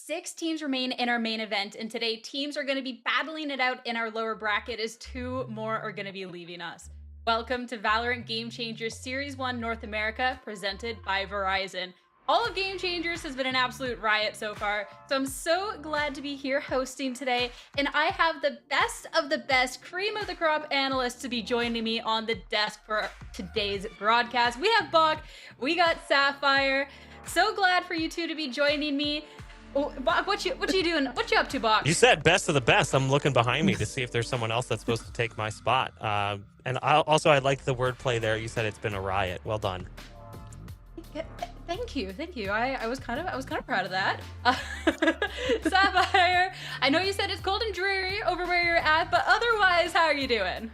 6 teams remain in our main event, and today teams are going to be battling it out in our lower bracket as 2 more are going to be leaving us. Welcome to VALORANT Game Changers Series 1 North America, presented by Verizon. All of Game Changers has been an absolute riot so far, so I'm so glad to be here hosting today, and I have the best of the best cream of the crop analysts to be joining me on the desk for today's broadcast. We have Bach, we got Sapphire. So glad for you two to be joining me. Oh, Bach, what you doing? What you up to, Bach? You said best of the best. I'm looking behind me to see if there's someone else that's supposed to take my spot. And I like the wordplay there. You said it's been a riot. Well done. Thank you. I was kind of proud of that. Sapphire, I know you said it's cold and dreary over where you're at, but otherwise, how are you doing?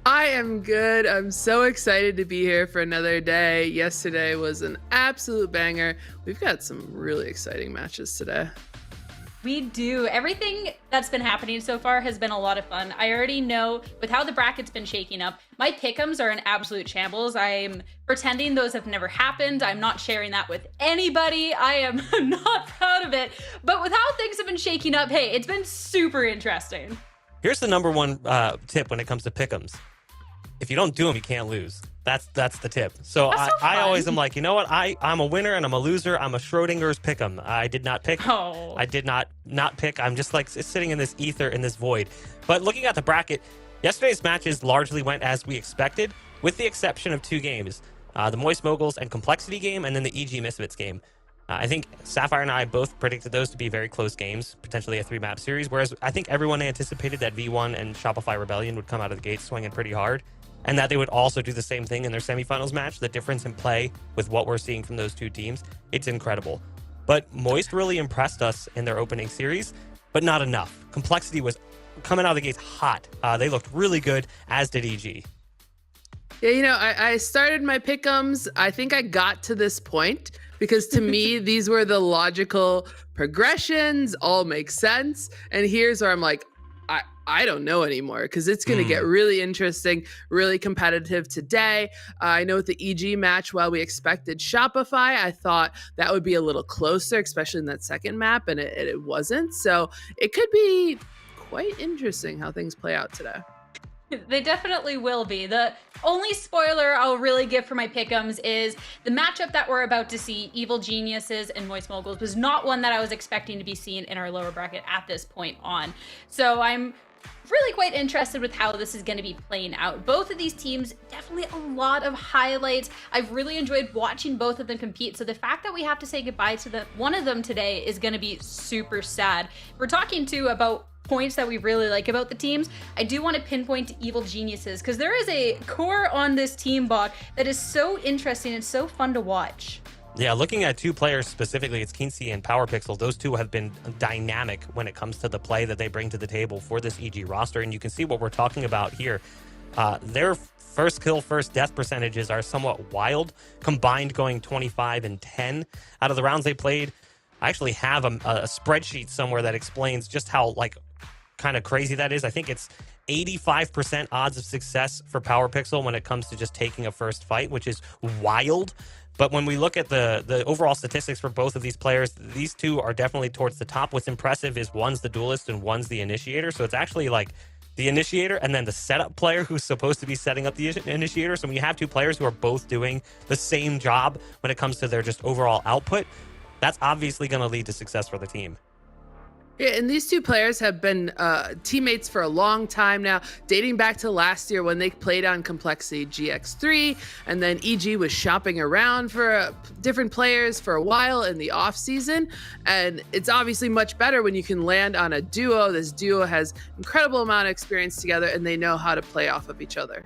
I am good. I'm so excited to be here for another day. Yesterday was an absolute banger. We've got some really exciting matches today. We do. Everything that's been happening so far has been a lot of fun. I already know with how the bracket's been shaking up, my pick'ems are an absolute shambles. I'm pretending those have never happened. I'm not sharing that with anybody. I am not proud of it. But with how things have been shaking up, hey, it's been super interesting. Here's the number one tip when it comes to pick'ems. If you don't do them, you can't lose. That's the tip. So I always am like, you know what? I'm a winner and I'm a loser. I'm a Schrodinger's pick'em. I did not pick. Oh. I did not pick. I'm just like sitting in this ether, in this void. But looking at the bracket, yesterday's matches largely went as we expected, with the exception of 2 games. The Moist Moguls and Complexity game, and then the EG Misfits game. I think Sapphire and I both predicted those to be very close games, potentially a 3-map series, whereas I think everyone anticipated that V1 and Shopify Rebellion would come out of the gate swinging pretty hard, and that they would also do the same thing in their semifinals match. The difference in play with what we're seeing from those 2 teams, it's incredible. But Moist really impressed us in their opening series, but not enough. Complexity was coming out of the gates hot. They looked really good, as did EG. Yeah, you know, I started my pick'ems. I think I got to this point because to me, these were the logical progressions, all make sense. And here's where I'm like, I don't know anymore because it's going to get really interesting, really competitive today. I know with the EG match, while we expected Shopify, I thought that would be a little closer, especially in that second map, and it wasn't. So it could be quite interesting how things play out today. They definitely will be. The only spoiler I'll really give for my pick'ems is the matchup that we're about to see, Evil Geniuses and Moist Moguls, was not one that I was expecting to be seen in our lower bracket at this point on. So I'm really quite interested with how this is going to be playing out. Both of these teams, definitely a lot of highlights. I've really enjoyed watching both of them compete. So the fact that we have to say goodbye to one of them today is going to be super sad. We're talking too about points that we really like about the teams. I do want to pinpoint Evil Geniuses because there is a core on this team, Bach, that is so interesting and so fun to watch. Yeah, looking at 2 players specifically, it's Kinsey and PowerPixel. Those 2 have been dynamic when it comes to the play that they bring to the table for this EG roster. And you can see what we're talking about here. Their first kill, first death percentages are somewhat wild, combined going 25 and 10 out of the rounds they played. I actually have a spreadsheet somewhere that explains just how kind of crazy that is. I think it's 85% odds of success for PowerPixel when it comes to just taking a first fight, which is wild. But when we look at the overall statistics for both of these players, these 2 are definitely towards the top. What's impressive is one's the duelist and one's the initiator. So it's actually like the initiator and then the setup player who's supposed to be setting up the initiator. So when you have 2 players who are both doing the same job when it comes to their just overall output, that's obviously going to lead to success for the team. Yeah, and these 2 players have been teammates for a long time now, dating back to last year when they played on Complexity GX3, and then EG was shopping around for different players for a while in the off season. And it's obviously much better when you can land on a duo. This duo has incredible amount of experience together, and they know how to play off of each other.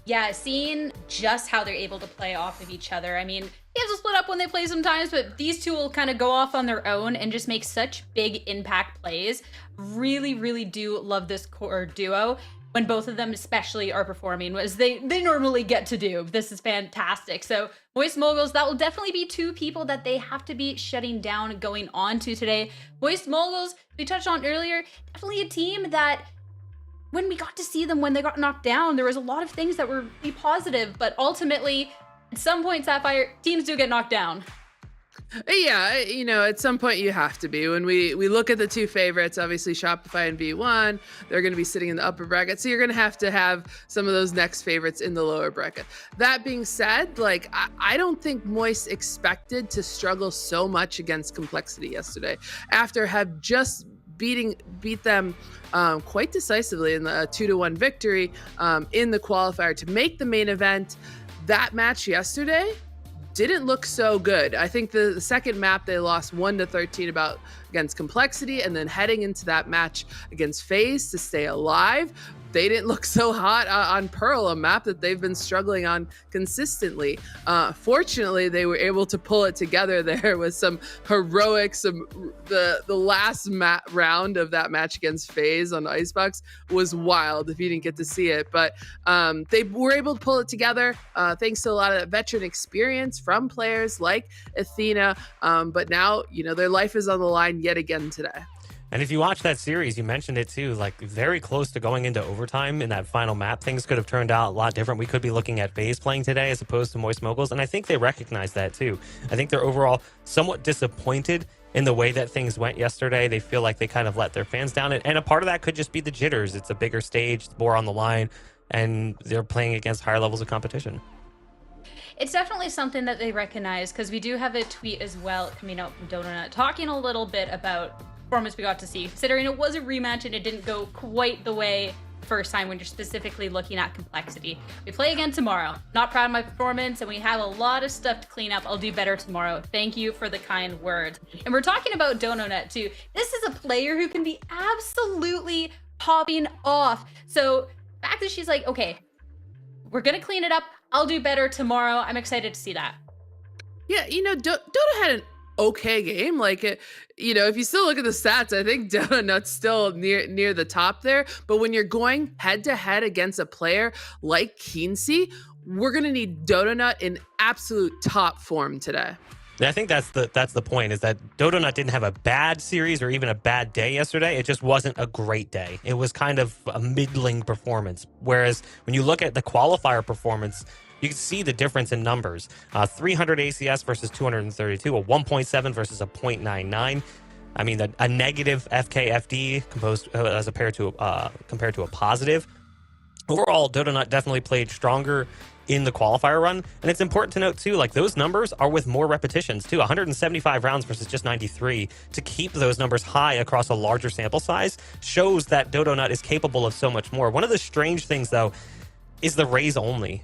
Yeah, seeing just how they're able to play off of each other. I mean, they have to split up when they play sometimes, but these 2 will kind of go off on their own and just make such big impact plays. Really, really do love this core duo when both of them especially are performing as they normally get to do. This is fantastic. So Moist Moguls, that will definitely be 2 people that they have to be shutting down going on to today. Moist Moguls, we touched on earlier, definitely a team that when we got to see them when they got knocked down, there was a lot of things that were really positive, but ultimately, at some point, Sapphire, teams do get knocked down. Yeah, at some point you have to be. When we look at the two favorites, obviously Shopify and V1, they're going to be sitting in the upper bracket. So you're going to have some of those next favorites in the lower bracket. That being said, like I don't think Moist expected to struggle so much against Complexity yesterday after have just beat them quite decisively in the 2-1 victory in the qualifier to make the main event. That match yesterday didn't look so good. I think the second map they lost 1-13 against Complexity, and then heading into that match against FaZe to stay alive, they didn't look so hot on Pearl, a map that they've been struggling on consistently. Fortunately, they were able to pull it together there with some heroics. The last round of that match against FaZe on Icebox was wild if you didn't get to see it. But they were able to pull it together thanks to a lot of that veteran experience from players like Athena. But now, their life is on the line yet again today. And if you watch that series, you mentioned it too, like very close to going into overtime in that final map. Things could have turned out a lot different. We could be looking at FaZe playing today as opposed to Moist Moguls. And I think they recognize that too. I think they're overall somewhat disappointed in the way that things went yesterday. They feel like they kind of let their fans down. And a part of that could just be the jitters. It's a bigger stage, it's more on the line, and they're playing against higher levels of competition. It's definitely something that they recognize, because we do have a tweet as well coming out from Donut talking a little bit about performance we got to see, considering it was a rematch and it didn't go quite the way first time when you're specifically looking at Complexity. We play again tomorrow. Not proud of my performance, and we have a lot of stuff to clean up. I'll do better tomorrow. Thank you for the kind words. And we're talking about Donut too. This is a player who can be absolutely popping off. So the fact that she's like, okay, we're gonna clean it up. I'll do better tomorrow. I'm excited to see that. Yeah, Dota had an okay game. Like, if you still look at the stats, I think Donut's still near the top there. But when you're going head to head against a player like Keency, we're gonna need Donut in absolute top form today. I think that's the point, is that Donut didn't have a bad series or even a bad day yesterday. It just wasn't a great day. It was kind of a middling performance. Whereas when you look at the qualifier performance, you can see the difference in numbers. 300 ACS versus 232, a 1.7 versus a 0.99. I mean, a negative FKFD composed as compared to a positive. Overall, Donut definitely played stronger in the qualifier run. And it's important to note too, like those numbers are with more repetitions too, 175 rounds versus just 93. To keep those numbers high across a larger sample size shows that Donut is capable of so much more. One of the strange things though is the Raze only.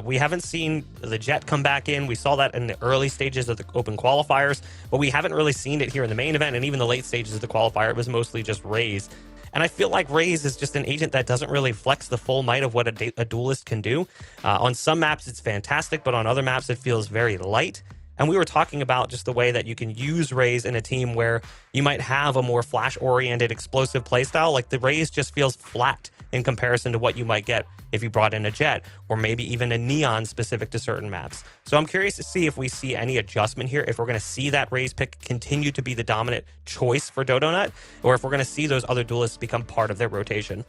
We haven't seen the Jet come back in. We saw that in the early stages of the Open Qualifiers, but we haven't really seen it here in the main event, and even the late stages of the qualifier, it was mostly just Raze. And I feel like Raze is just an agent that doesn't really flex the full might of what a duelist can do. On some maps, it's fantastic, but on other maps, it feels very light. And we were talking about just the way that you can use Raze in a team where you might have a more flash-oriented, explosive playstyle. Like the Raze just feels flat in comparison to what you might get if you brought in a Jet, or maybe even a Neon specific to certain maps. So I'm curious to see if we see any adjustment here, if we're going to see that Raze pick continue to be the dominant choice for Donut, or if we're going to see those other duelists become part of their rotation.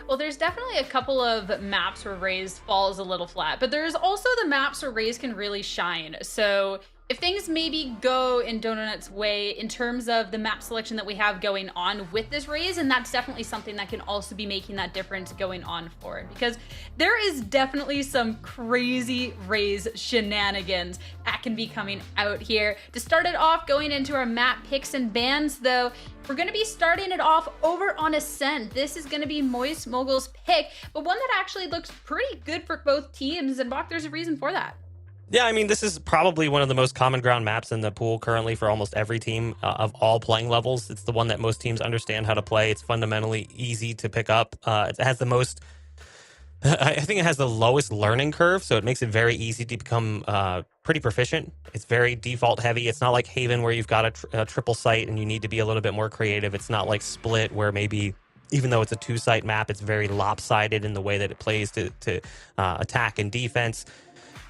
Well, there's definitely a couple of maps where Raze falls a little flat, but there's also the maps where Raze can really shine. So if things maybe go in Donut's way in terms of the map selection that we have going on with this Raze, and that's definitely something that can also be making that difference going on forward, because there is definitely some crazy Raze shenanigans that can be coming out here. To start it off, going into our map picks and bans though, we're going to be starting it off over on Ascent. This is going to be Moist Mogul's pick, but one that actually looks pretty good for both teams, and Bach, there's a reason for that. Yeah, I mean, this is probably one of the most common ground maps in the pool currently for almost every team of all playing levels. It's the one that most teams understand how to play. It's fundamentally easy to pick up. It has the most, I think it has the lowest learning curve, so it makes it very easy to become pretty proficient. It's very default heavy. It's not like Haven where you've got a triple site and you need to be a little bit more creative. It's not like Split where maybe, even though it's a two-site map, it's very lopsided in the way that it plays to attack and defense.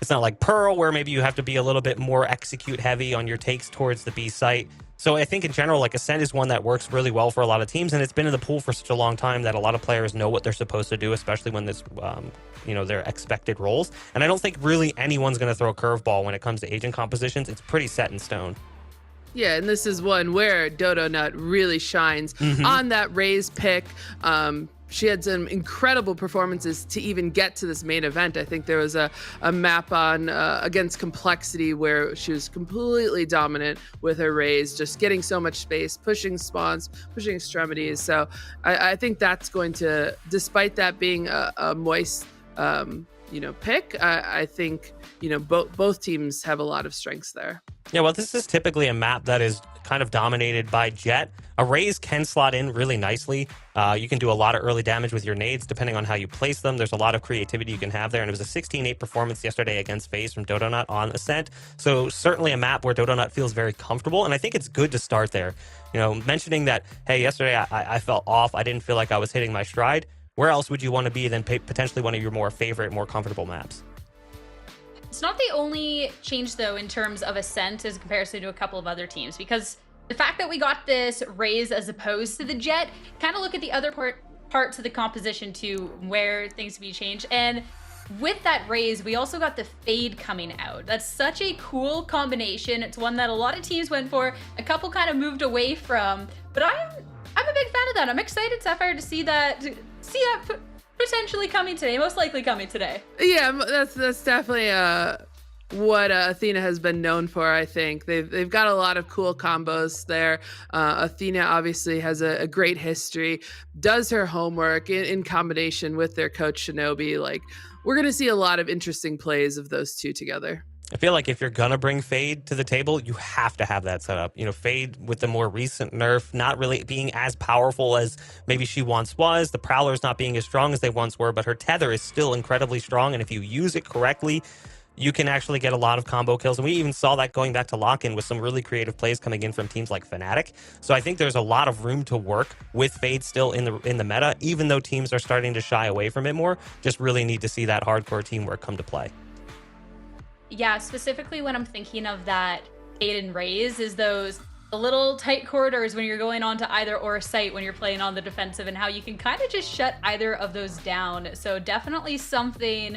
It's not like Pearl, where maybe you have to be a little bit more execute heavy on your takes towards the B site. So I think in general, like Ascent is one that works really well for a lot of teams, and it's been in the pool for such a long time that a lot of players know what they're supposed to do, especially when this, their expected roles. And I don't think really anyone's going to throw a curveball when it comes to agent compositions. It's pretty set in stone. Yeah, and this is one where Dodo Nut really shines on that Raze pick. She had some incredible performances to even get to this main event. I think there was a map on against Complexity where she was completely dominant with her Raze, just getting so much space, pushing spawns, pushing extremities. So I think that's going to, despite that being a moist, pick, I think, both teams have a lot of strengths there. Yeah, well, this is typically a map that is kind of dominated by Jett. A Raze can slot in really nicely. You can do a lot of early damage with your nades depending on how you place them. There's a lot of creativity you can have there, and it was a 16-8 performance yesterday against FaZe from Dodo Nut on Ascent. So certainly a map where Dodo Nut feels very comfortable, and I think it's good to start there. Mentioning that, hey, yesterday I felt off. I didn't feel like I was hitting my stride. Where else would you want to be than potentially one of your more favorite, more comfortable maps? It's not the only change, though, in terms of Ascent as comparison to a couple of other teams, because the fact that we got this Raze as opposed to the Jett, kind of look at the other parts of the composition too, where things can be changed. And with that Raze, we also got the Fade coming out. That's such a cool combination. It's one that a lot of teams went for, a couple kind of moved away from, but I'm a big fan of that. I'm excited, Sapphire, to see that potentially coming today, most likely coming today. Yeah, that's definitely what Athena has been known for. I think they've got a lot of cool combos there. Athena obviously has a great history, does her homework in combination with their coach Shinobi. Like, we're gonna see a lot of interesting plays of those two together. I feel like if you're going to bring Fade to the table, you have to have that set up. Fade with the more recent nerf, not really being as powerful as maybe she once was. The Prowlers not being as strong as they once were, but her tether is still incredibly strong. And if you use it correctly, you can actually get a lot of combo kills. And we even saw that going back to Lock-In with some really creative plays coming in from teams like Fnatic. So I think there's a lot of room to work with Fade still in the meta, even though teams are starting to shy away from it more. Just really need to see that hardcore teamwork come to play. Yeah, specifically when I'm thinking of that Fade and Raze is the little tight corridors when you're going on to either or site when you're playing on the defensive, and how you can kind of just shut either of those down. So definitely something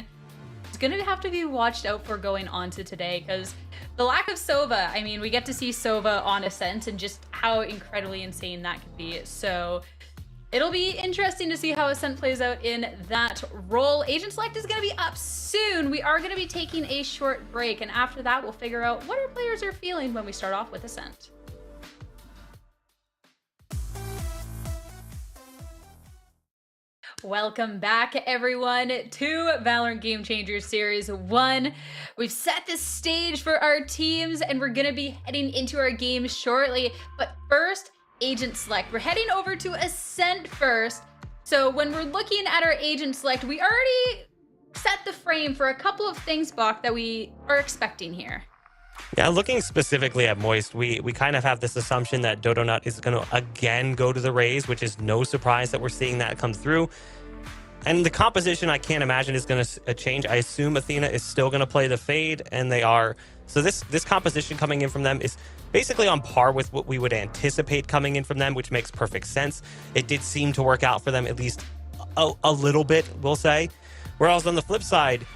it's going to have to be watched out for going on to today, because the lack of Sova, I mean, we get to see Sova on Ascent and just how incredibly insane that could be. So it'll be interesting to see how Ascent plays out in that role. Agent Select is going to be up soon. We are going to be taking a short break, and after that, we'll figure out what our players are feeling when we start off with Ascent. Welcome back, everyone, to Valorant Game Changers Series 1. We've set the stage for our teams, and we're going to be heading into our games shortly. But first, Agent Select. We're heading over to Ascent first. So when we're looking at our Agent Select, we already set the frame for a couple of things, Bach, that we are expecting here. Yeah, looking specifically at Moist, we kind of have this assumption that Dodo Nut is going to again go to the Raze, which is no surprise that we're seeing that come through. And the composition, I can't imagine, is going to change. I assume Athena is still going to play the Fade, and they are. So this composition coming in from them is basically on par with what we would anticipate coming in from them, which makes perfect sense. It did seem to work out for them, at least a little bit, we'll say. Whereas on the flip side,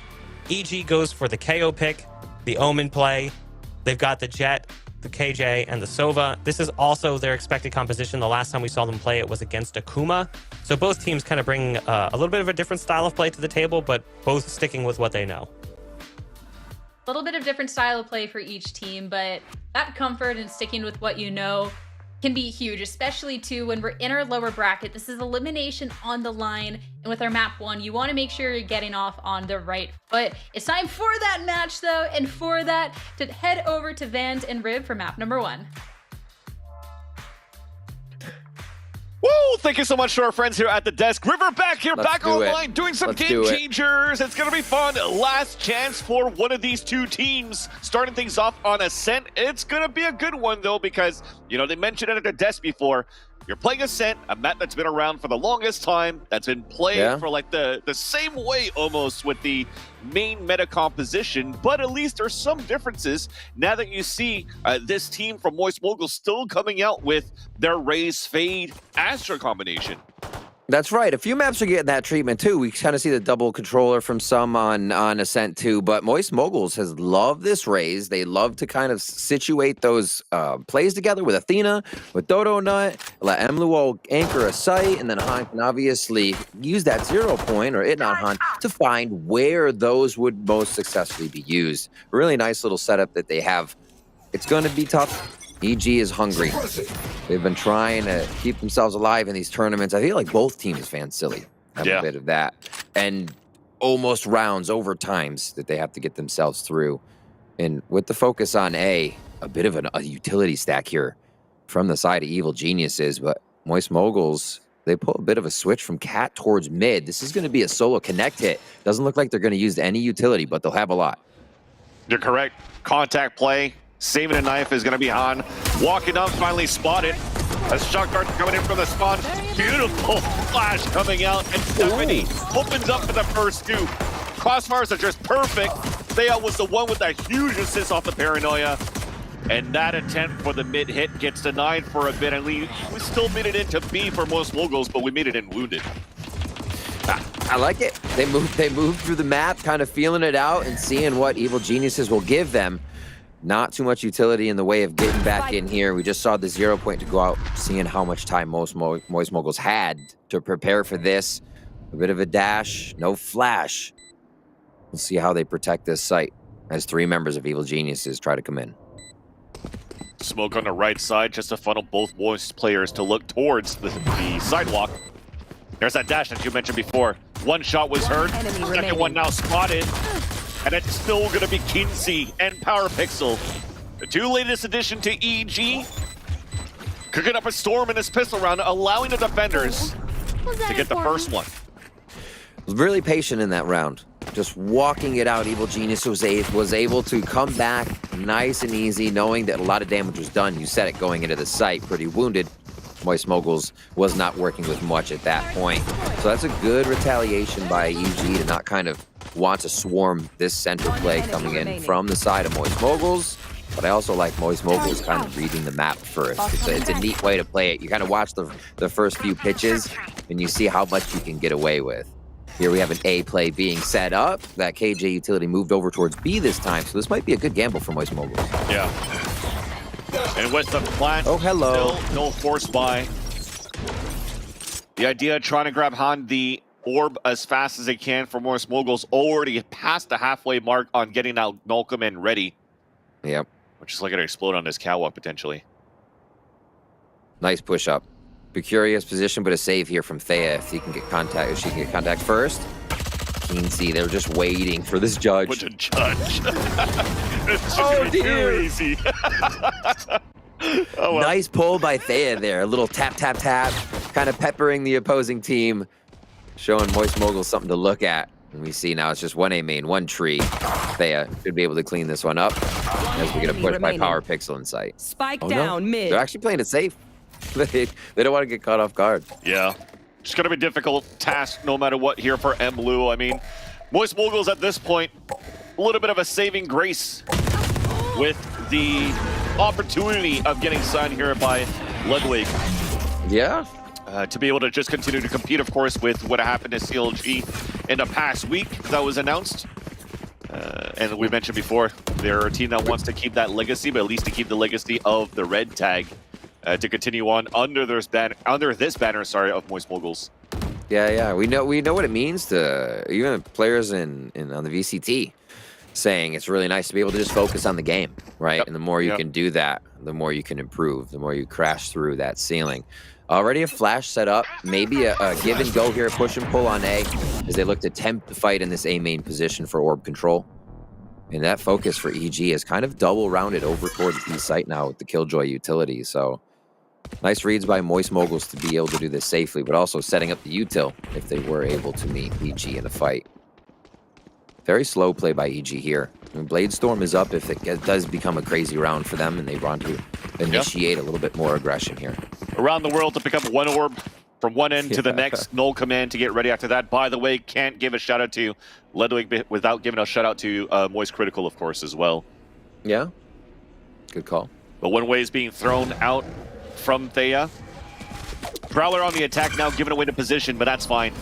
EG goes for the KO pick, the Omen play. They've got the Jett, the KJ, and the Sova. This is also their expected composition. The last time we saw them play it was against Akuma. So both teams kind of bring a little bit of a different style of play to the table, but both sticking with what they know. A little bit of different style of play for each team, but that comfort and sticking with what you know can be huge, especially too when we're in our lower bracket. This is elimination on the line, and with our map 1, you want to make sure you're getting off on the right foot. It's time for that match though, and for that to head over to Vans and Rib for map number 1. Woo! Thank you so much to our friends here at the desk. River back here, back online, doing some game changers. It's going to be fun. Last chance for one of these two teams. Starting things off on Ascent. It's going to be a good one, though, because, they mentioned it at the desk before. You're playing Ascent, a map that's been around for the longest time, that's been played for like the same way almost with the main meta composition, but at least there's some differences now that you see this team from Moist Mogul still coming out with their Raze Fade Astra combination. That's right. A few maps are getting that treatment too. We kind of see the double controller from some on Ascent too, but Moist Moguls has loved this Raze. They love to kind of situate those plays together with Athena, with Dodo Nut, let Emluo anchor a site, and then Han can obviously use that 0 point, or it not Han, to find where those would most successfully be used. A really nice little setup that they have. It's going to be tough. EG is hungry. They've been trying to keep themselves alive in these tournaments. I feel like both teams fan silly. Have a bit of that. And almost rounds, overtimes that they have to get themselves through. And with the focus on a bit of a utility stack here from the side of Evil Geniuses, but Moist Moguls, they pull a bit of a switch from Cat towards mid. This is going to be a solo connect hit. Doesn't look like they're going to use any utility, but they'll have a lot. You're correct. Contact play. Saving a knife is going to be Han. Walking up, finally spotted. A shot guard coming in from the spawn. Beautiful flash coming out. And Stephanie opens up for the first two. Crossfires are just perfect. Thea was the one with that huge assist off the Paranoia. And that attempt for the mid hit gets denied for a bit. And we still made it into B for Moist Moguls, but we made it in Wounded. I like it. They moved through the map, kind of feeling it out and seeing what Evil Geniuses will give them. Not too much utility in the way of getting back in here. We just saw the 0 point to go out, seeing how much time Moist Moguls had to prepare for this. A bit of a dash, no flash. We'll see how they protect this site as 3 members of Evil Geniuses try to come in. Smoke on the right side just to funnel both Moist players to look towards the sidewalk. There's that dash that you mentioned before. One shot was heard, second one now spotted. And it's still going to be Kinsey and Power Pixel. The 2 latest addition to EG. Cooking up a storm in this pistol round, allowing the defenders to get the first one. Was really patient in that round. Just walking it out. Evil Genius was able to come back nice and easy, knowing that a lot of damage was done. You said it going into the site, pretty wounded. Moist Moguls was not working with much at that point. So that's a good retaliation by EG to not kind of want to swarm this center play coming in from the side of Moist Moguls. But I also like Moist Moguls kind of reading the map first. It's a neat way to play it. You kind of watch the first few pitches and you see how much you can get away with. Here we have an A play being set up. That KJ utility moved over towards B this time, so this might be a good gamble for Moist Moguls. Yeah. And with the plant, hello. Still no force buy. The idea of trying to grab Han the orb as fast as they can for Moist Moguls, already past the halfway mark on getting out Nolkaman ready. Yep. Which is like going to explode on this catwalk potentially. Nice push up. Precarious position, but a save here from Thea if he can get contact. If she can get contact first. Kinsey, they're just waiting for this judge. What a judge. It's just gonna be too easy. Oh, well. Nice pull by Thea there. A little tap, tap, tap. Kind of peppering the opposing team. Showing Moist Moguls something to look at. And we see now it's just 1A main, 1 tree. Thea should be able to clean this one up as we get a push by Power Pixel in sight. Spike down mid. They're actually playing it safe. They don't want to get caught off guard. Yeah. It's going to be a difficult task no matter what here for Mlu. I mean, Moist Moguls at this point, a little bit of a saving grace with the opportunity of getting signed here by Ludwig. Yeah. To be able to just continue to compete, of course, with what happened to CLG in the past week that was announced. And we mentioned before, they're a team that wants to keep that legacy, but at least to keep the legacy of the red tag to continue on under this banner, of Moist Moguls. Yeah. We know what it means to even players on the VCT saying it's really nice to be able to just focus on the game, right? Yep. And the more you can do that, the more you can improve, the more you crash through that ceiling. Already a flash set up, maybe a give and go here, push and pull on A, as they look to attempt to fight in this A main position for orb control. And that focus for EG is kind of double rounded over towards B site now with the Killjoy utility. So nice reads by Moist Moguls to be able to do this safely, but also setting up the util if they were able to meet EG in a fight. Very slow play by EG here. Blade Storm is up if it does become a crazy round for them and they want to initiate a little bit more aggression here. Around the world to pick up one orb from one end to the next. Null command to get ready after that. By the way, can't give a shout out to Ludwig without giving a shout out to Moist Critical, of course, as well. Yeah, good call. But one way is being thrown out from Thea. Prowler on the attack now, giving away the position, but that's fine.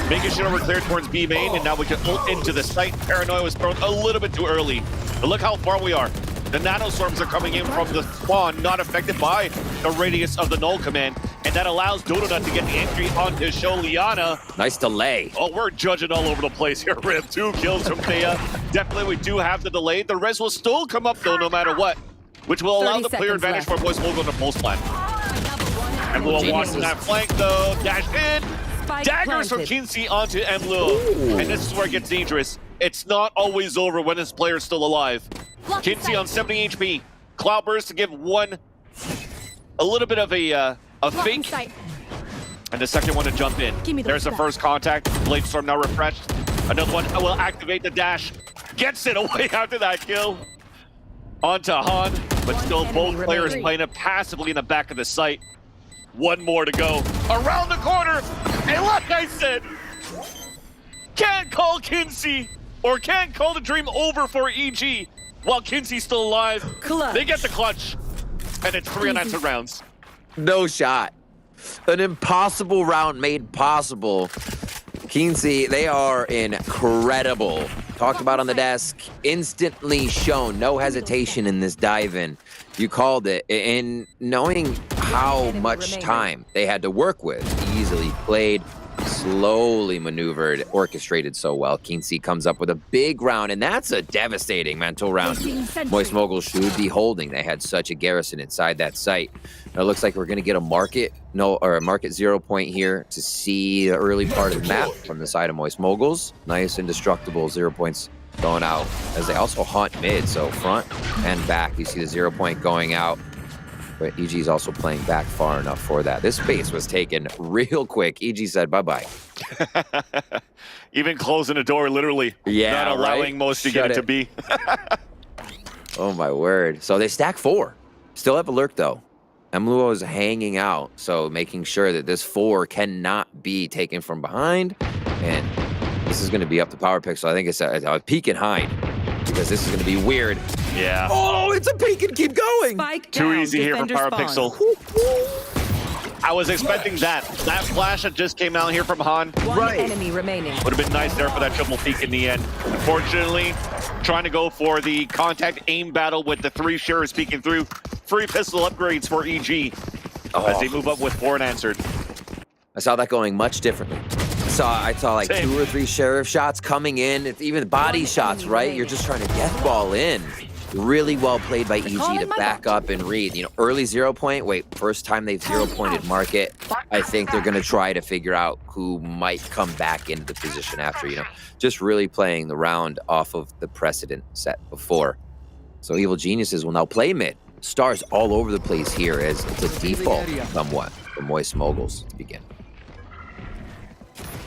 Making sure we're clear towards B main, and now we can ult into the site. Paranoia was thrown a little bit too early. But look how far we are. The nanostorms are coming in from the spawn, not affected by the radius of the null command, and that allows Donut to get the entry onto Sholiana. Nice delay. Oh, we're judging all over the place here, Rip. 2 kills from Thea. Definitely we do have the delay. The res will still come up, though, no matter what, which will allow the clear advantage for Moist Mogul on the post plan. And we'll watch that flank, though. Dash in. Daggers from Kinsey onto Emluo. And this is where it gets dangerous. It's not always over when this player's still alive. Kinsey on 70 HP. Cloudburst to give one a little bit of a fake. And the second one to jump in. There's the first contact. Blade Storm now refreshed. Another one will activate the dash. Gets it away after that kill. Onto Han, but still both players playing it passively in the back of the site. One more to go. Around the corner. And like I said, can't call Kinsey or can't call the dream over for EG while Kinsey's still alive. They get the clutch. And it's 3 unanswered rounds. No shot. An impossible round made possible. Kinsey, they are incredible. Talked about on the desk, instantly shown, no hesitation in this dive in. You called it, and knowing how much time they had to work with, easily played, slowly maneuvered, orchestrated so well. Kinsey comes up with a big round, and that's a devastating mental round Moist Mogul should be holding. They had such a garrison inside that site. Now it looks like we're going to get a market 0 point here to see the early part of the map from the side of Moist Moguls. Nice indestructible 0 points going out as they also haunt mid, so front and back. You see the 0 point going out, but EG is also playing back far enough for that. This space was taken real quick. EG said bye-bye. Even closing the door, literally. Yeah, not allowing most to get it to be. Oh my word. So they stack 4. Still have a lurk though. Emluo is hanging out, so making sure that this 4 cannot be taken from behind. And this is going to be up to Power Pixel. I think it's a peek and hide, because this is going to be weird. Yeah. Oh, it's a peek and keep going. Too easy here for Power Pixel. I was expecting that. That flash that just came out here from Han. One enemy remaining. Would have been nice there for that triple peek in the end. Unfortunately, trying to go for the contact aim battle with the 3 sharers peeking through. Free pistol upgrades for EG as they move up with 4 unanswered. I saw that going much differently. I saw like 2 or 3 sheriff shots coming in. It's even body shots, right? You're just trying to death ball in. Really well played by EG to back up and read. You know, early 0 point. Wait, first time they've 0 pointed market. I think they're going to try to figure out who might come back into the position after, you know, just really playing the round off of the precedent set before. So Evil Geniuses will now play mid. Stars all over the place here as it's a default somewhat for Moist Moguls to begin.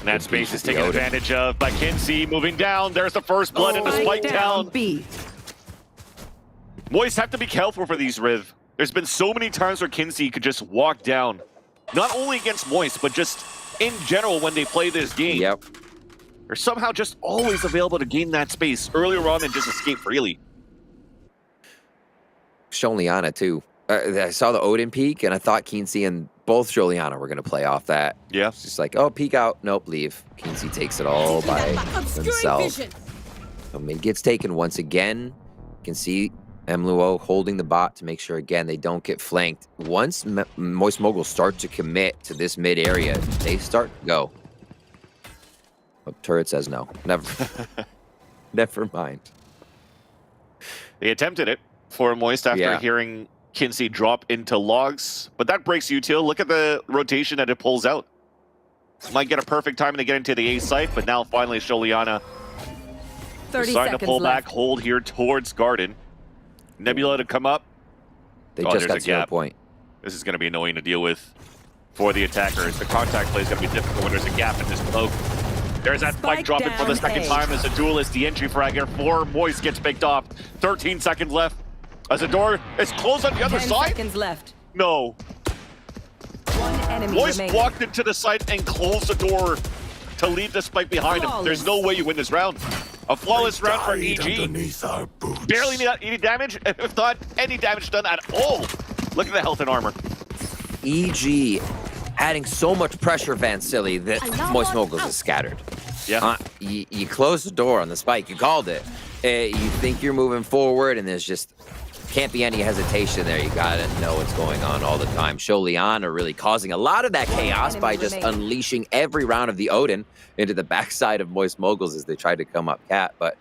And that space is taken advantage of by Kinsey. Moving down, there's the first blood in the spike down. Moist have to be careful for these, Riv. There's been so many times where Kinsey could just walk down. Not only against Moist, but just in general when they play this game. Yep. They're somehow just always available to gain that space earlier on and just escape freely. Sholiana too. I saw the Odin peek, and I thought Kinsey and both Sholiana were going to play off that. Yeah. It's just like, oh, peek out. Nope, leave. Kinsey takes it all by himself. So mid gets taken once again. You can see Emluo holding the bot to make sure, again, they don't get flanked. Once Moist Moguls start to commit to this mid area, they start to go. But Turret says no. Never. Never mind. They attempted it for Moist after hearing Kinsey drop into logs, but that breaks util. Look at the rotation that it pulls out. Might get a perfect time to get into the A site, but now finally Sholiana starting to pull back, hold here towards Garden. Nebula to come up. They just got 0 point. This is going to be annoying to deal with for the attackers. The contact play is going to be difficult when there's a gap in this smoke. There's that spike dropping for the second time as a duelist. The entry frag here for Moist gets picked off. 13 seconds left. As the door is closed on the other 10 side. seconds left. No. One enemy Moist remaining. walked into the site and closed the door to leave the spike behind him. There's no way you win this round. A flawless round for EG. Barely any damage, if not any damage done at all. Look at the health and armor. EG adding so much pressure, Vansili, that Moist Moguls is scattered. Yeah. You closed the door on the spike. You called it. You think you're moving forward, and there's just can't be any hesitation there. You gotta know what's going on all the time. Sholiana really causing a lot of that chaos by just unleashing every round of the Odin into the backside of Moist Moguls as they tried to come up cat. But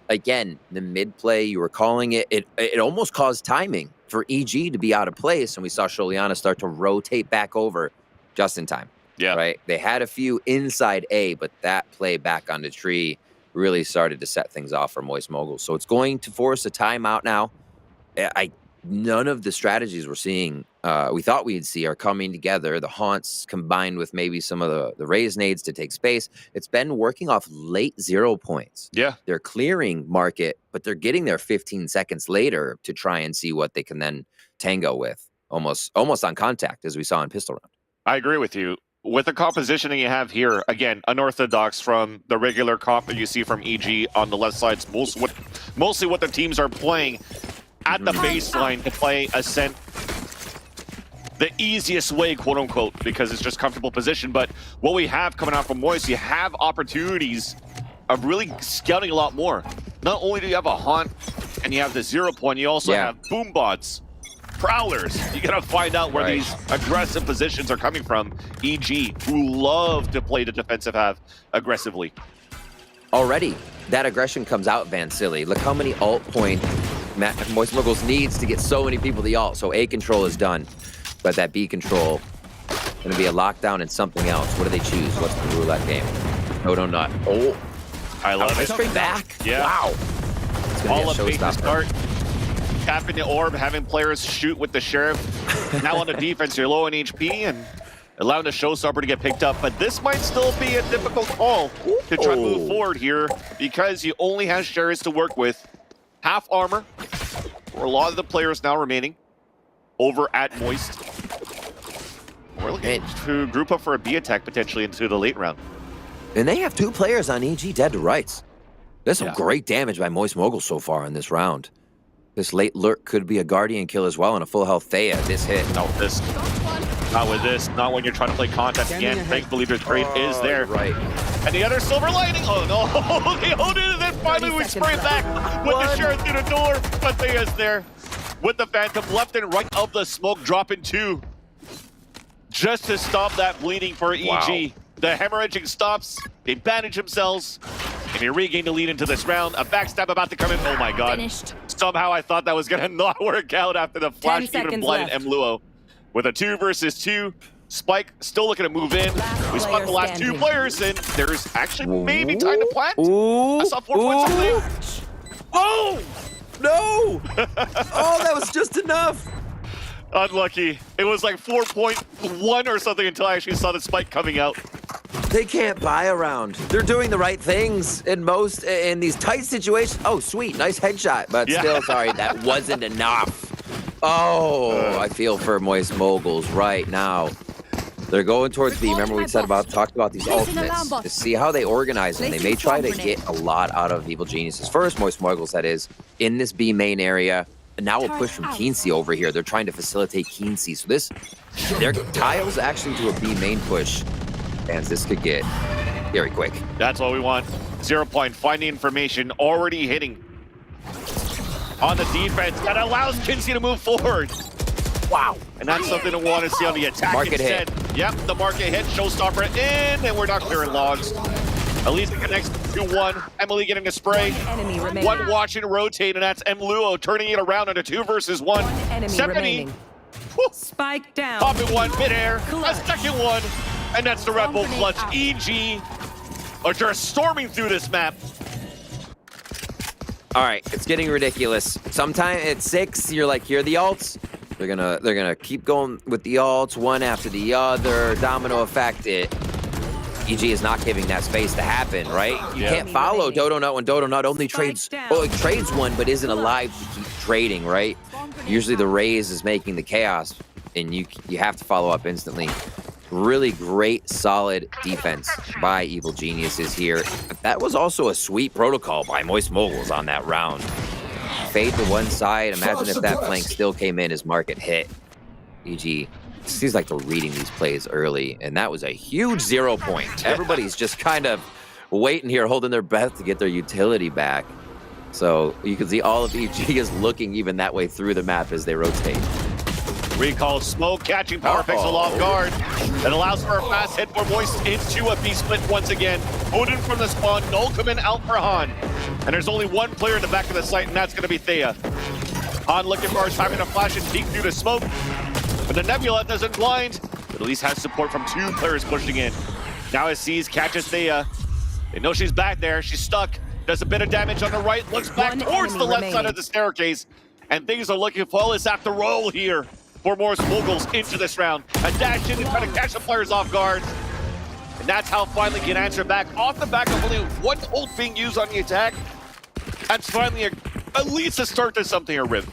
again, the mid play, you were calling it, it almost caused timing for EG to be out of place, and we saw Sholiana start to rotate back over just in time. Yeah. Right? They had a few inside A, but that play back on the tree really started to set things off for Moist Moguls. So it's going to force a timeout now. None of the strategies we're seeing, we thought we'd see, are coming together. The haunts combined with maybe some of the raise nades to take space. It's been working off late 0 points. Yeah. They're clearing market, but they're getting there 15 seconds later to try and see what they can then tango with. Almost on contact, as we saw in Pistol Round. I agree with you. With the compositioning you have here, again, unorthodox from the regular comp that you see from EG on the left side. Mostly what the teams are playing at the baseline to play Ascent the easiest way, quote unquote, because it's just comfortable position. But what we have coming out from Moist, you have opportunities of really scouting a lot more. Not only do you have a haunt and you have the 0 point, you also have boom bots, prowlers. You gotta find out where these aggressive positions are coming from. EG, who love to play the defensive half aggressively. Already, that aggression comes out, Vansili. Look how many alt point Moist Moguls needs to get so many people the alt. So A control is done, but that B control gonna be a lockdown and something else. What do they choose? What's the roulette game? No, not. Oh, I love it. Straight back. Yeah. Wow. It's gonna All be a of fate to showstopper. start. Tapping the orb, having players shoot with the sheriff. Now on the defense, you're low in HP and allowing the showstopper to get picked up. But this might still be a difficult call to try to move forward here because you only have sheriffs to work with. Half armor for a lot of the players now remaining over at Moist. We're looking to group up for a B attack potentially into the late round. And they have 2 players on EG dead to rights. There's some great damage by Moist Moguls so far in this round. This late lurk could be a Guardian kill as well and a full health Thea. This hit. Not with this. Not with this. Not when you're trying to play contact again. Thankfully, the trade is there. Right. And the other silver lining. Oh no! They hold it, and then finally we spray it back with the sheriff through the door. But Thea's there with the Phantom left and right of the smoke, dropping 2 just to stop that bleeding for EG. Wow. The hemorrhaging stops. They bandage themselves, and they regain the lead into this round. A backstab about to come in. Oh my god! Finished. Somehow I thought that was gonna not work out after the flash even seconds blinded left. Mluo. With a 2 versus 2, Spike still looking to move in. We spot the last 2 players, and there's actually maybe time to plant. Ooh. I saw 4 points on there. Oh! No! Oh, that was just enough. Unlucky. It was like 4.1 or something until I actually saw the spike coming out. They can't buy a round. They're doing the right things in these tight situations. Oh, sweet. Nice headshot. But still, sorry, that wasn't enough. Oh, I feel for Moist Moguls right now. They're going towards B. Remember we talked about these ultimates to see how they organize them. They may try to get a lot out of Evil Geniuses first, Moist Moguls that is, in this B main area. And now we'll push from Keensey over here. They're trying to facilitate Keensey. So their tiles actually to a B main push. And this could get very quick. That's what we want. 0 point. Find the information. Already hitting on the defense. That allows Kinsey to move forward. Wow. And that's something I want to see on the attack Market instead. hit. Yep, the market hit. Showstopper in, and we're not clearing logs. At least it connects to 1. Emily getting a spray. Enemy remaining. 1 watching rotate, and that's Mluo turning it around into 2 versus 1. Enemy Stephanie. remaining. Whew. Spike down. Popping 1 midair. A Clutch. second 1. And that's the Red Bull clutch. EG are just storming through this map. All right, it's getting ridiculous. Sometime at 6, you're like, here are the alts. They're gonna keep going with the alts, one after the other. Domino effect. EG is not giving that space to happen, right? You Yeah. can't follow Dodo Nut when Dodo Nut only trades, well, it trades one, but isn't alive to keep trading, right? Usually the Raze is making the chaos, and you have to follow up instantly. Really great, solid defense by Evil Geniuses here. But that was also a sweet protocol by Moist Moguls on that round. Fade to one side. Imagine if that flank still came in as market hit. EG seems like they're reading these plays early, and that was a huge 0 point. Everybody's just kind of waiting here, holding their breath to get their utility back. So you can see all of EG is looking even that way through the map as they rotate. Recall smoke, catching Power Pixel off guard. That allows for a fast hit for Moist into a B-split once again. Odin from the spawn, Null coming out for Han. And there's only one player in the back of the site, and that's going to be Thea. Han looking for his timing to flash and peek through the smoke. But the Nebula doesn't blind, but at least has support from 2 players pushing in. Now it sees, catches Thea. They know she's back there, she's stuck. Does a bit of damage on the right, looks back towards the left side of the staircase. And things are looking flawless after roll here for Moist Moguls into this round. A dash in to try to catch the players off guard. And that's how finally get answer back off the back of only one ult being used on the attack. That's finally at least a start to something here, Riv.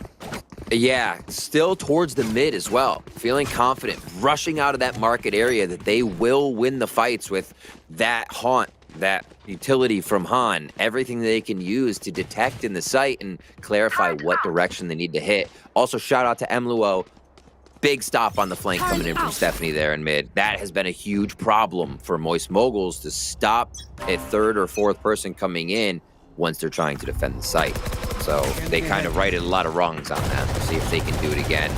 Yeah, still towards the mid as well. Feeling confident, rushing out of that market area that they will win the fights with that haunt, that utility from Han, everything they can use to detect in the site and clarify what direction they need to hit. Also, shout out to Emluo. Big stop on the flank coming in from Stephanie there in mid. That has been a huge problem for Moist Moguls to stop a 3rd or 4th person coming in once they're trying to defend the site. So they kind of righted a lot of wrongs on that. We'll see if they can do it again.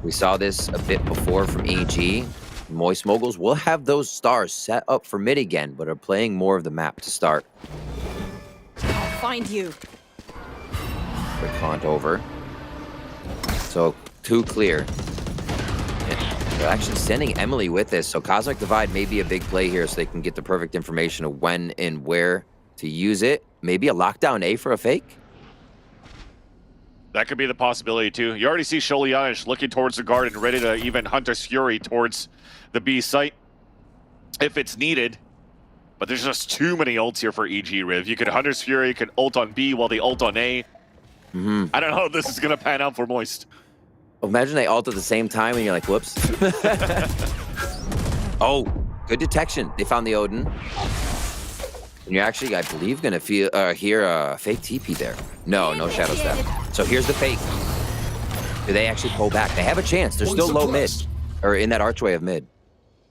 We saw this a bit before from EG. Moist Moguls will have those stars set up for mid again, but are playing more of the map to start. I'll find you. Quick haunt over. So 2 clear. They're actually sending Emily with this, so Cosmic Divide may be a big play here so they can get the perfect information of when and where to use it. Maybe a lockdown A for a fake? That could be the possibility too. You already see Sholianish looking towards the garden, ready to even Hunter's Fury towards the B site if it's needed. But there's just too many ults here for EG, Riv. You could Hunter's Fury, you could ult on B while they ult on A. I don't know how this is going to pan out for Moist. Imagine they ult at the same time and you're like, whoops. Oh, good detection. They found the Odin. And you're actually, I believe, going to hear a fake TP there. No Shadow Step. So here's the fake. Do they actually pull back? They have a chance. They're still low mid, or in that archway of mid.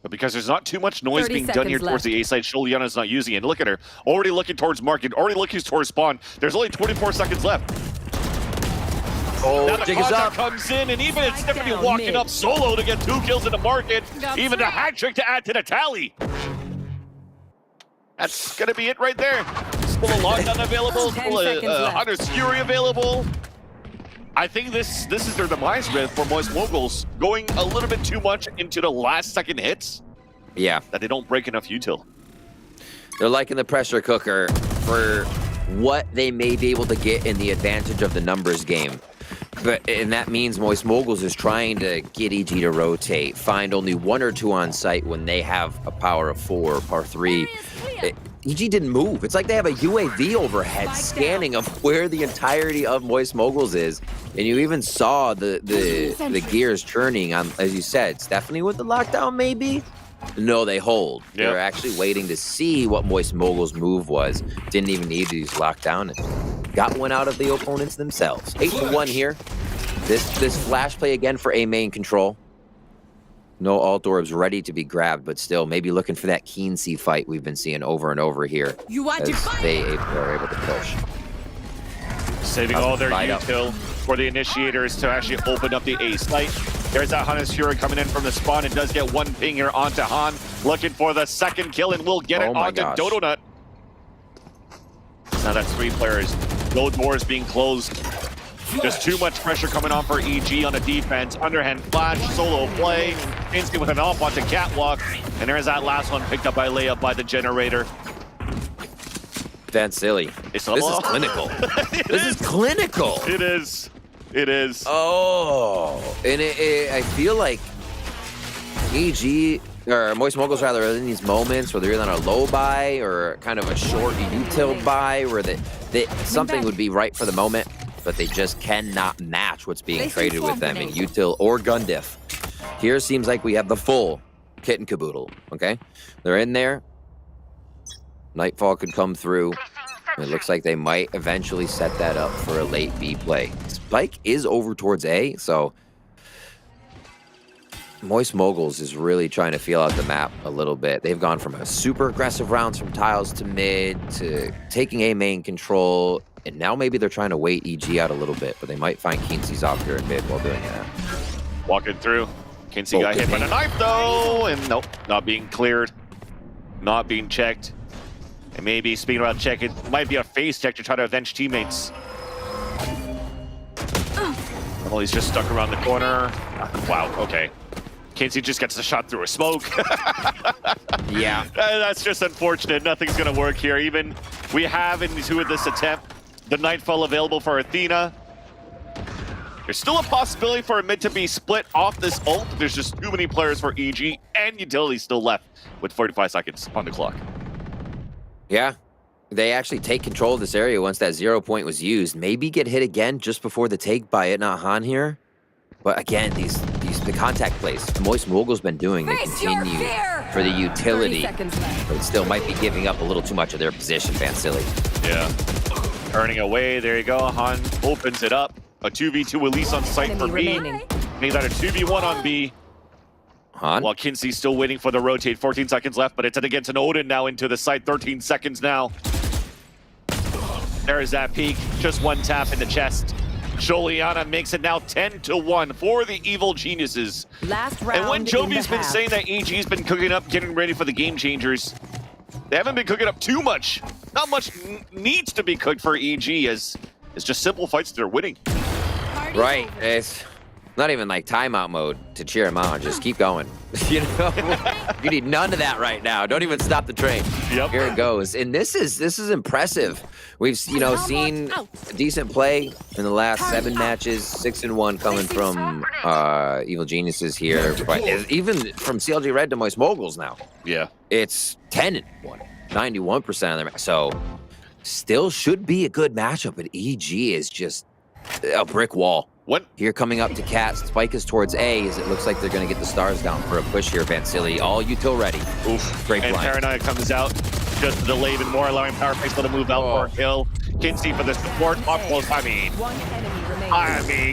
But because there's not too much noise being done here towards the A side, Sholiana's not using it. Look at her. Already looking towards market, already looking towards spawn. There's only 24 seconds left. Oh, now the Jig is contact up. comes in, and even it's Stephanie walking up solo to get 2 kills in the market. Even a hat trick to add to the tally. That's gonna be it right there. Still a lockdown available, still a Hunter's Fury available. I think this is their demise, Riv, for Moist Moguls. Going a little bit too much into the last second hits. Yeah. That they don't break enough util. They're liking the pressure cooker for what they may be able to get in the advantage of the numbers game. And that means Moist Moguls is trying to get EG to rotate, find only 1 or 2 on site when they have a power of 4 or power 3. EG didn't move. It's like they have a UAV overhead scanning of where the entirety of Moist Moguls is. And you even saw the gears churning on, as you said, Stephanie with the lockdown maybe? No, they hold. Yep. They're actually waiting to see what Moist Moguls' move was. Didn't even need to use lockdown. And got one out of the opponents themselves. 8-1 here. This flash play again for A main control. No alt orbs ready to be grabbed, but still maybe looking for that Keen Sea fight we've been seeing over and over here. You want to as fight? they are able to push. Saving all their util for the initiators to actually open up the A site. There's that Hunter's Fury coming in from the spawn and does get 1 ping here onto Han. Looking for the 2nd kill and will get it onto Dodo Nut. Now that's 3 players. No doors being closed. Just too much pressure coming on for EG on the defense. Underhand flash, solo play. Instant with an off onto Catwalk. And there's that last one picked up by Layup by the generator. That's silly. This is clinical. This is clinical. It is. It is. Oh, and I feel like EG or Moist Moguls rather, are in these moments where they're either on a low buy or kind of a short util buy where something would be right for the moment, but they just cannot match what's being traded with them in util or gun diff. Here seems like we have the full kit and caboodle, okay? They're in there. Nightfall could come through. It looks like they might eventually set that up for a late B play. Spike is over towards A, so Moist Moguls is really trying to feel out the map a little bit. They've gone from a super aggressive rounds from tiles to mid to taking A main control, and now maybe they're trying to wait EG out a little bit, but they might find Keensy's off here in mid while doing that. Walking through. Kinsey got hit by the knife though, and nope, not being cleared, not being checked. And maybe, speaking about check, it might be a phase check to try to avenge teammates. Oh, he's just stuck around the corner. Wow, okay. Kinsey just gets a shot through a smoke. Yeah. That's just unfortunate. Nothing's going to work here. Even we have into this attempt the Nightfall available for Athena. There's still a possibility for a mid to be split off this ult. There's just too many players for EG, and Utility still left with 45 seconds on the clock. Yeah. They actually take control of this area once that 0 point was used. Maybe get hit again just before the take by It Not Han here. But again, the contact plays the Moist Mogul's been doing, they continue for the utility, but it still might be giving up a little too much of their position, Vansili. Yeah. Turning away, there you go. Han opens it up. A 2v2 Elise on site for B. He's at a 2v1 on B. Han? While Kinsey's still waiting for the rotate. 14 seconds left, but it's against an Odin now into the site. 13 seconds now. There is that peak. Just one tap in the chest. Joliana makes it now 10-1 for the Evil Geniuses. Last round. And when Jovi's been saying that EG's been cooking up, getting ready for the game changers, they haven't been cooking up too much. Not much needs to be cooked for EG, as it's just simple fights they're winning. Right. It's not even like timeout mode to cheer him on. Just keep going. You know, you need none of that right now. Don't even stop the train. Yep. Here it goes. And this is impressive. We've seen decent play in the last 7 matches. 6-1 coming from Evil Geniuses here. But even from CLG Red to Moist Moguls now. Yeah. It's 10-1. 91% of their so still should be a good matchup, but EG is just a brick wall. What? Here coming up to Cat. Spike is towards A as it looks like they're going to get the stars down for a push here, Vansili. All util ready. Oof. Great and blind. Paranoia comes out. Just to delay even more, allowing Power Pixel to move out for a kill. Kinsey for the support. Up close. I mean,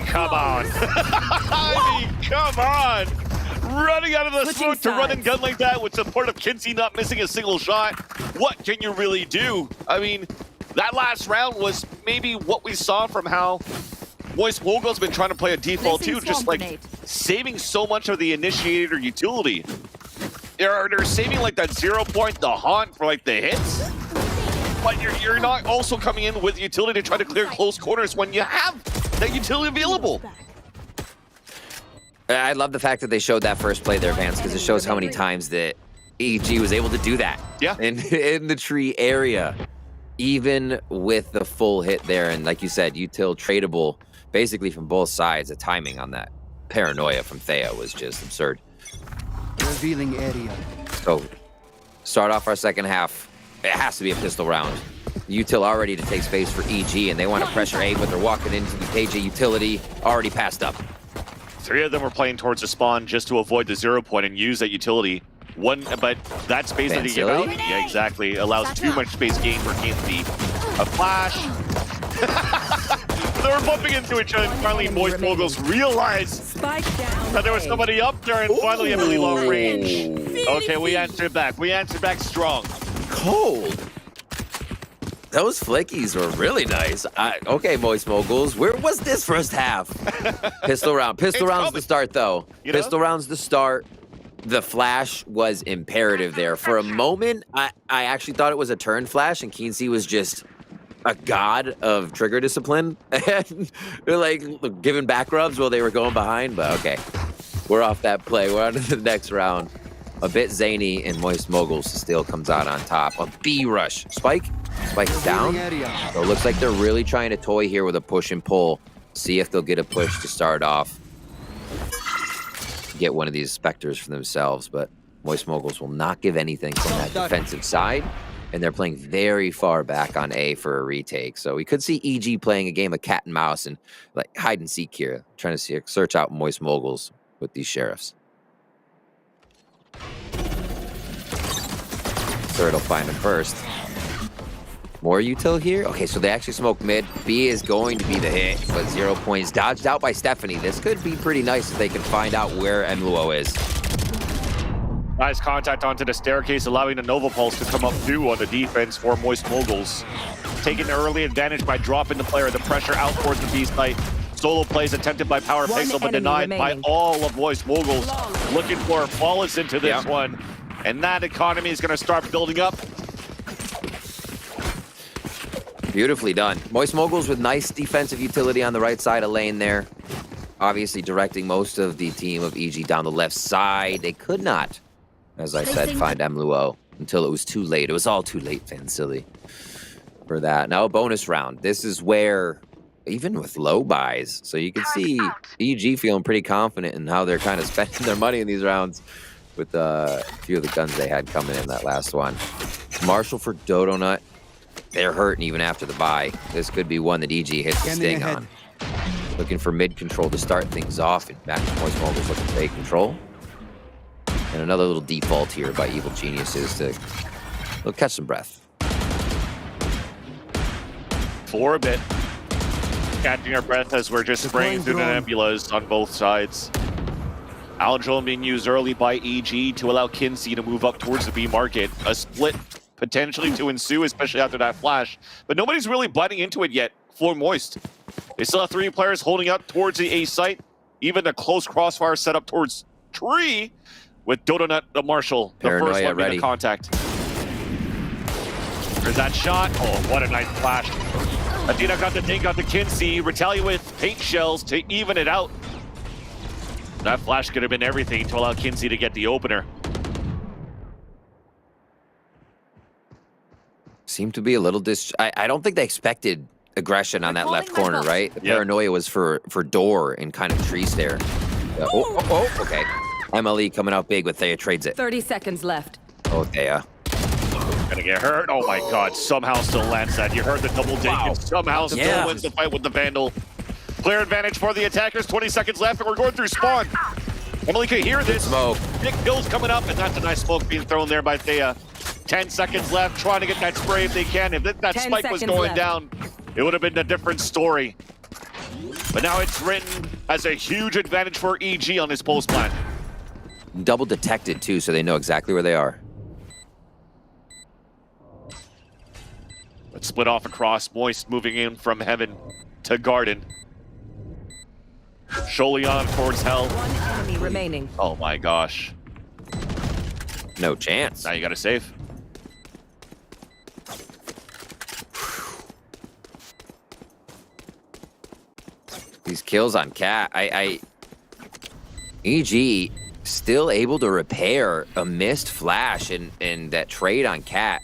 come on. Come on. Running out of the smoke to run and gun like that with support of Kinsey not missing a single shot. What can you really do? I mean, that last round was maybe what we saw from how Moist Mogul's been trying to play a default too, just like saving so much of the initiator utility. They're saving like that 0 point, the haunt for like the hits, but you're not also coming in with utility to try to clear close corners when you have that utility available. I love the fact that they showed that first play there, Vance, because it shows how many times that EG was able to do that. Yeah. In the tree area, even with the full hit there, and like you said, util tradable basically from both sides. The timing on that Paranoia from Thea was just absurd. Revealing area. So, start off our second half. It has to be a pistol round. Util already to take space for EG, and they want to pressure A, but they're walking into the KJ utility already passed up. 3 of them were playing towards the spawn just to avoid the 0 point and use that utility. But that space that he gave out, yeah, exactly, allows too much space gain for Kinsey. A flash. They were bumping into each other, and finally Moist Moguls realized that there was somebody up there, and finally a really long range. Okay, we answered back. We answered back strong. Cold. Those flickies were really nice. Okay, Moist Moguls, where was this first half? Pistol round. Pistol round's the start, though. Pistol round's the start. The flash was imperative there. For a moment, I actually thought it was a turn flash, and Kinsey was just a god of trigger discipline. And they're like giving back rubs while they were going behind, but okay. We're off that play. We're on to the next round. A bit zany, and Moist Moguls still comes out on top. A B rush. Spike's down. So it looks like they're really trying to toy here with a push and pull. See if they'll get a push to start off. Get one of these Spectres for themselves, but Moist Moguls will not give anything from that defensive side, and they're playing very far back on A for a retake. So we could see EG playing a game of cat and mouse and like hide and seek here, trying to search out Moist Moguls with these sheriffs. Third will find him first. More util here? Okay, so they actually smoke mid. B is going to be the hit, but 0 points. Dodged out by Stephanie. This could be pretty nice if they can find out where MLuo is. Nice contact onto the staircase, allowing the Nova Pulse to come up through on the defense for Moist Moguls. Taking early advantage by dropping the player, the pressure out towards the B site. Solo plays attempted by Power Pixel, but denied by all of Moist Moguls. Looking for a flawless into this one. And that economy is going to start building up. Beautifully done. Moist Moguls with nice defensive utility on the right side of lane there. Obviously directing most of the team of EG down the left side. They could not, as I said, find MLuo until it was too late. It was all too late, Silly, for that. Now a bonus round. This is where, even with low buys, so you can see EG feeling pretty confident in how they're kind of spending their money in these rounds with a few of the guns they had coming in that last one. Marshall for Dodo Nut. They're hurting even after the buy. This could be one that EG hits the sting on. Looking for mid control to start things off. And Max Moist Moguls looking to take control. And another little default here by Evil Geniuses to catch some breath. For a bit. Catching our breath as we're just spraying through the nebulas on both sides. Aldrone being used early by EG to allow Kinsey to move up towards the B market. A split potentially to ensue, especially after that flash. But nobody's really biting into it yet for Moist. They still have 3 players holding up towards the A site. Even a close crossfire set up towards Tree with Dodonut the Marshall, the first one being the contact. There's that shot. Oh, what a nice flash. Athena got the dink on the Kinsey. Retaliate with paint shells to even it out. That flash could have been everything to allow Kinsey to get the opener. Seemed to be a little I don't think they expected aggression on that left corner, right? The paranoia was for door and kind of trees there. Okay. MLE coming out big with Thea trades it. 30 seconds left. Oh, Thea. Gonna get hurt. Oh my god, somehow still lands that. You heard the double dink and somehow still wins the fight with the Vandal. Clear advantage for the attackers. 20 seconds left and we're going through spawn. Emily can hear this. Smoke. Big kills coming up and that's a nice smoke being thrown there by Thea. 10 seconds left, trying to get that spray if they can. If that spike was going down, it would have been a different story. But now it's written as a huge advantage for EG on this post plan. Double detected too, so they know exactly where they are. Let's split off across. Moist moving in from Heaven to Garden. Sholion towards Hell. 1 enemy remaining. Oh my gosh. No chance. Now you gotta save. These kills on Cat, EG still able to repair a missed flash and that trade on Cat.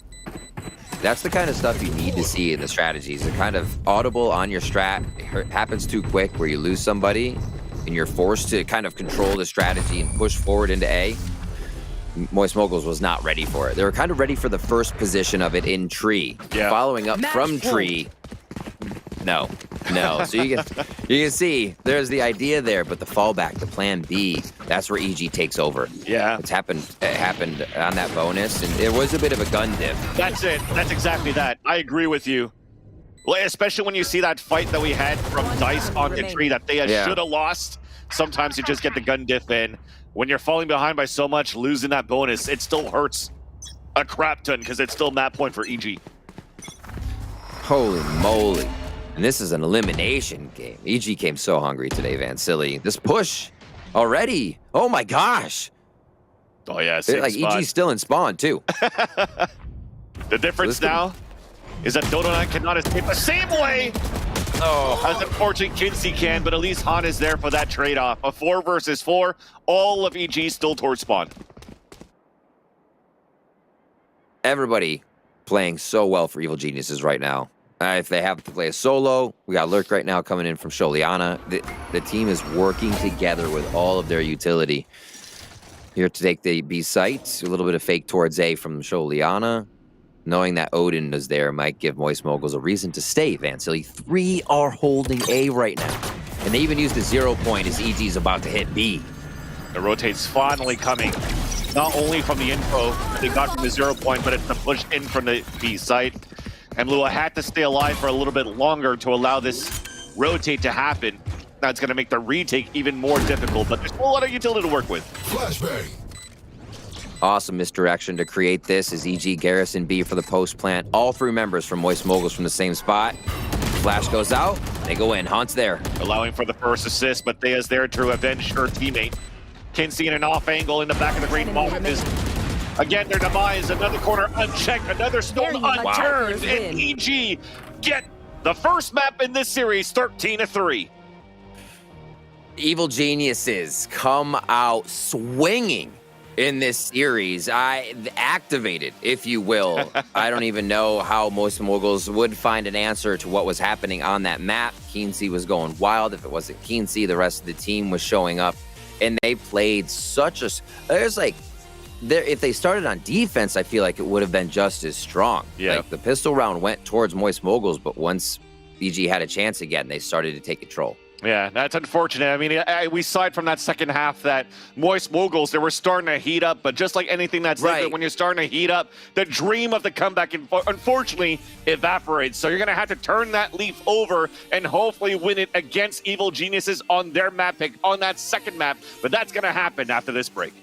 That's the kind of stuff you need to see in the strategies. They're kind of audible on your strat. It happens too quick where you lose somebody and you're forced to kind of control the strategy and push forward into A. Moist Moguls was not ready for it. They were kind of ready for the first position of it in tree. Yeah. Following up from tree. No. So you can see there's the idea there, but the fallback, the plan B, that's where EG takes over. Yeah. It happened on that bonus, and it was a bit of a gun dip. That's it. That's exactly that. I agree with you. Well, especially when you see that fight that we had from Dice on the tree that they should have lost. Sometimes you just get the gun diff in. When you're falling behind by so much, losing that bonus, it still hurts a crap ton because it's still map point for EG. Holy moly. And this is an elimination game. EG came so hungry today, Silly. This push already. Oh my gosh. Oh yeah, same like spot. EG's still in spawn too. The difference now is that Dodonut cannot escape the same way as unfortunate Kinsey can, but at least Han is there for that trade-off. A 4 versus 4, all of EG still towards spawn. Everybody playing so well for Evil Geniuses right now. If they have to play a solo, we got Lurk right now coming in from Sholiana. The team is working together with all of their utility. Here to take the B site. A little bit of fake towards A from Sholiana. Knowing that Odin is there might give Moist Moguls a reason to stay. Vansily, 3 are holding A right now. And they even used the 0 point as EG's about to hit B. The rotate's finally coming, not only from the info that they got from the 0 point, but it's the push in from the B site. And Lua had to stay alive for a little bit longer to allow this rotate to happen. That's going to make the retake even more difficult, but there's a lot of utility to work with. Flashbang. Awesome misdirection to create this as EG Garrison B for the post plant. All 3 members from Moist Moguls from the same spot. Flash goes out, they go in. Hunt's there. Allowing for the first assist, but Thea's there to avenge her teammate. Kinsey in an off angle in the back of the green ball is again their demise. Another corner unchecked, another stone unturned, and EG get the first map in this series, 13-3. Evil Geniuses come out swinging in this series. Activated, if you will. I don't even know how Moist Moguls would find an answer to what was happening on that map. Kinsey was going wild. If it wasn't Kinsey, the rest of the team was showing up. And they played such a... There's like... If they started on defense, I feel like it would have been just as strong. Yeah. Like the pistol round went towards Moist Moguls, but once EG had a chance again, they started to take control. Yeah, that's unfortunate. I mean, we saw it from that second half that Moist Moguls, they were starting to heat up, but just like anything that's Right. when you're starting to heat up, the dream of the comeback, unfortunately, evaporates. So you're going to have to turn that leaf over and hopefully win it against Evil Geniuses on their map pick, on that second map. But that's going to happen after this break.